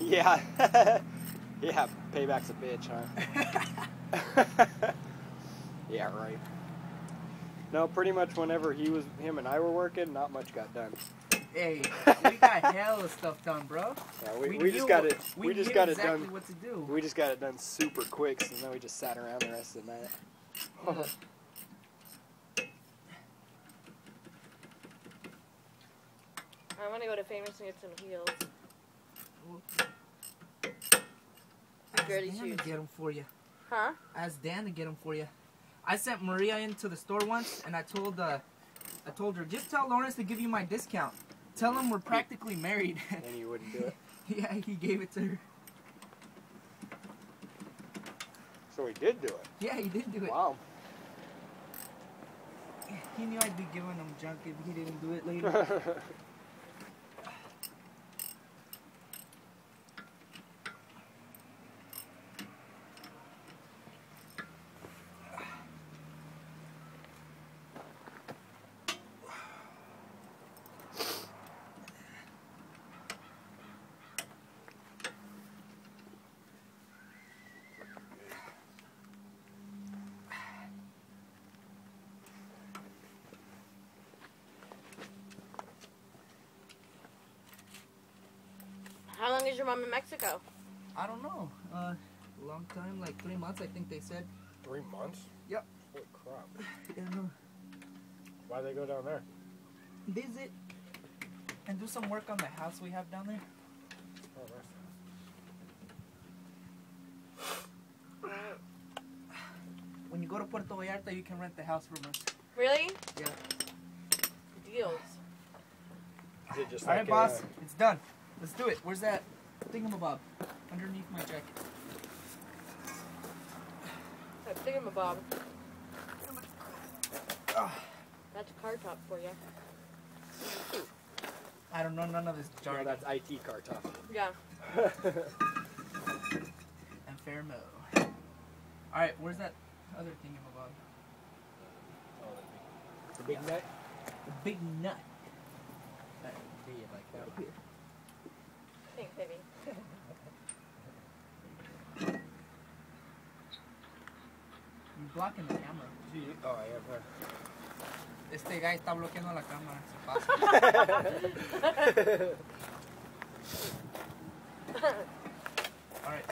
Yeah. Yeah, payback's a bitch, huh? Yeah, right. No, pretty much whenever him and I were working, not much got done. Hey, we got hella stuff done, bro. Yeah, we just got it. We just got it exactly done. What to do. We just got it done super quick, so then we just sat around the rest of the night. I want to go to Famous and get some heels. Ask Dirty Dan shoes. to get them for you. Huh? Ask Dan to get them for you. I sent Maria into the store once, and I told her, just tell Lawrence to give you my discount. Tell him we're practically married. And you wouldn't do it. Yeah, he gave it to her. So he did do it. Yeah, he did do it. Wow. He knew I'd be giving him junk if he didn't do it later. How long is your mom in Mexico? I don't know. Long time, like 3 months, I think they said. 3 months? Yep. Holy crap. Yeah, no. Why'd they go down there? Visit and do some work on the house we have down there. Oh, When you go to Puerto Vallarta, you can rent the house from us. Really? Yeah. Deals. Is it just All right, like boss. It's done. Let's do it. Where's that thingamabob? Underneath my jacket. That thingamabob. Ah. That's a car top for you. I don't know none of this No, jargon. that's IT car top. Yeah. Enfermo. All right, where's that other thingamabob? The big nut? The big nut. That would be like that. Here. Thanks, baby. You're blocking the camera. Oh, I have Este guy está bloqueando la cámara. Se pasa. Alright.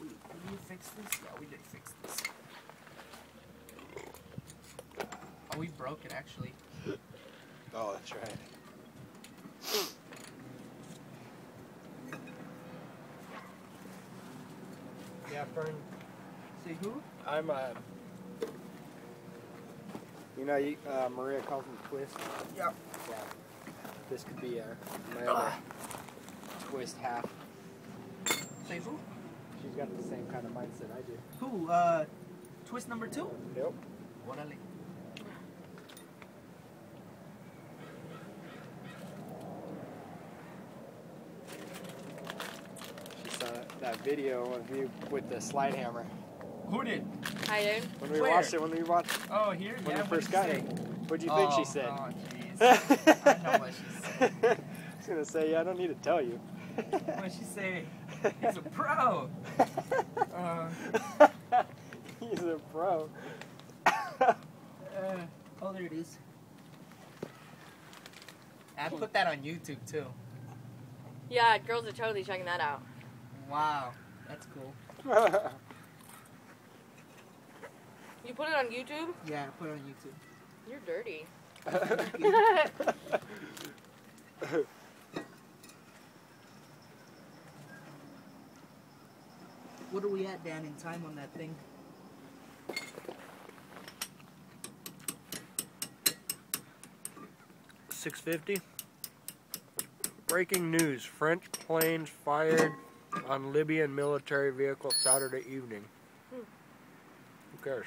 Did you fix this? Yeah, we did fix this. Oh, we broke it actually. Oh, that's right. Yeah, Fern. Say who? I'm you know, Maria calls him Twist. Yep. Yeah. This could be my other Twist half. Say who? She's got the same kind of mindset I do. Who? Twist number 2? Yep. Órale. She saw that video of you with the slide hammer. Who did? Hi, dude. When we Where? watched it, when we watched Oh, here? when Yeah, we first got it. What'd you think she said? Oh, jeez. I know what she said. I was gonna say, yeah, I don't need to tell you. What'd she say? He's a pro. He's a pro. Oh, there it is. I put that on YouTube too. Yeah, girls are totally checking that out. Wow, that's cool. You put it on YouTube? Yeah, I put it on YouTube. You're dirty. What are we at, Dan, in time on that thing? .650. Breaking news. French planes fired on Libyan military vehicle Saturday evening. Who cares?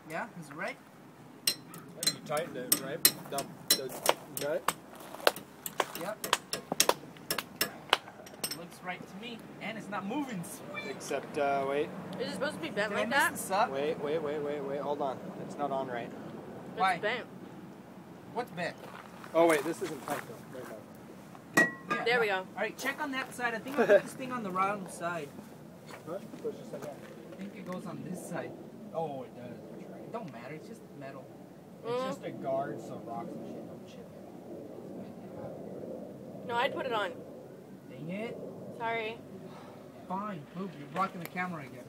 Yeah, is it right? You tightened it, right? The nut? Yep. Looks right to me, and it's not moving. Sweet. Except, wait. Is it supposed to be bent Did I like mess that? this up? Wait. Hold on. It's not on right. Why? It's bent. What's bent? Oh, wait. This isn't tight, though. Wait, no. Yeah, There we no. go. All right, check on that side. I think I put this thing on the wrong side. What? Push this like that. I think it goes on this side. Oh, it does. It don't matter. It's just metal. It's just a guard so rocks and shit don't chip it. No, I'd put it on. Dang it. Sorry. Fine. Move. You're blocking the camera again.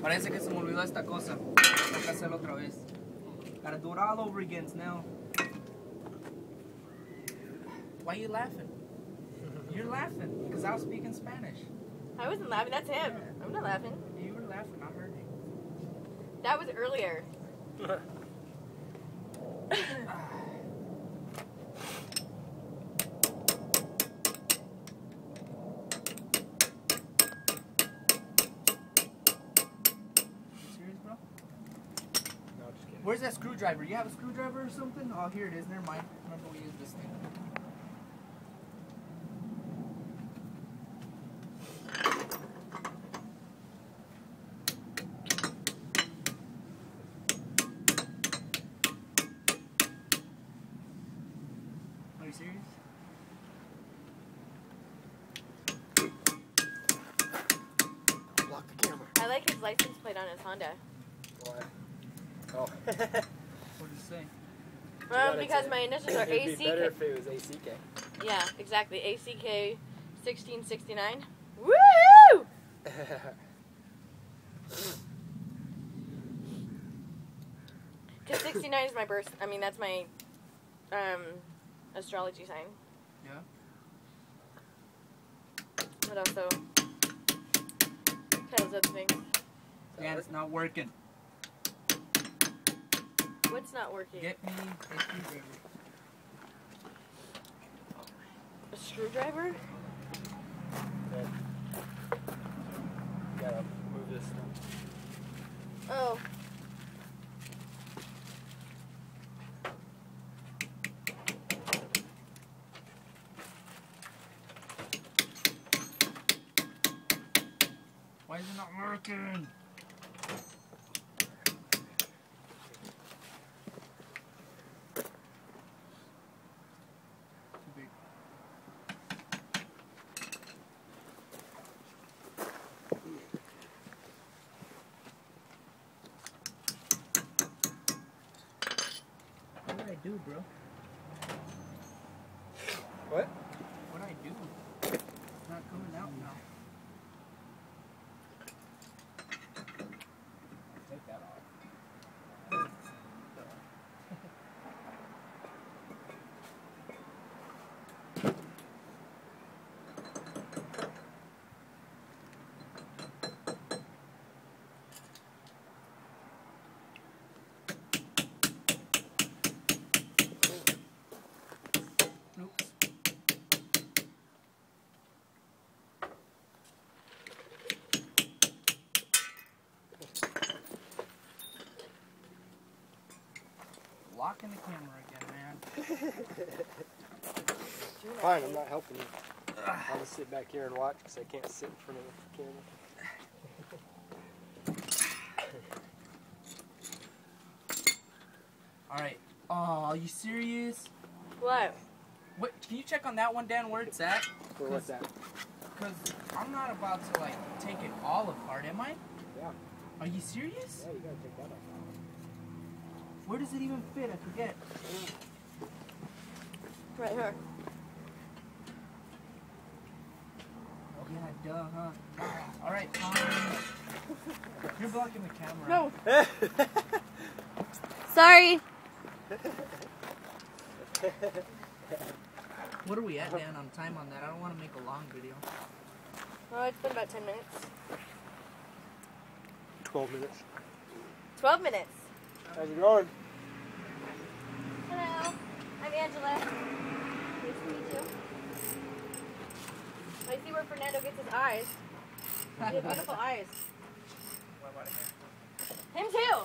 Parece que se me olvidó esta cosa. Tengo que hacerlo otra vez. Gotta do it all over again now. Why are you laughing? You're laughing because I was speaking Spanish. I wasn't laughing. That's him. I'm not laughing. You were laughing. I heard you. That was earlier. You serious, bro? No, just kidding. Where's that screwdriver? You have a screwdriver or something? Oh, here it is. Never mind. Remember we used this thing. Are you serious? Block the camera. I like his license plate on his Honda. Why? Oh. What did you say? Because my initials are It'd be better ACK. if it was ACK. Yeah, exactly. ACK 1669. Woohoo! Because 69 is my birth. I mean, that's my astrology sign. Yeah. But also tells other things. Dan, it's not working. What's not working? Get me a screwdriver. A screwdriver? Good. You gotta move this stuff. Oh. Why is it not working? Too big. What did I do, bro? What? What did I do? It's not coming out now. Take that off. Oops. Locking the camera again, man. Fine, I'm not helping you. I'll just sit back here and watch because I can't sit in front of the camera. Alright. Oh, are you serious? What? What? Can you check on that one, Dan, where it's at? For what's that? Because I'm not about to, like, take it all apart, am I? Yeah. Are you serious? Yeah, you gotta take that off. Where does it even fit? I forget. Right here. Yeah, duh, huh? Alright, fine. You're blocking the camera. No. Sorry. What are we at, Dan, on time on that? I don't want to make a long video. Oh, it's been about 10 minutes. 12 minutes. 12 minutes. How's it going? Hello. I'm Angela. Nice to meet you. I see where Fernando gets his eyes. He has beautiful eyes. Him too.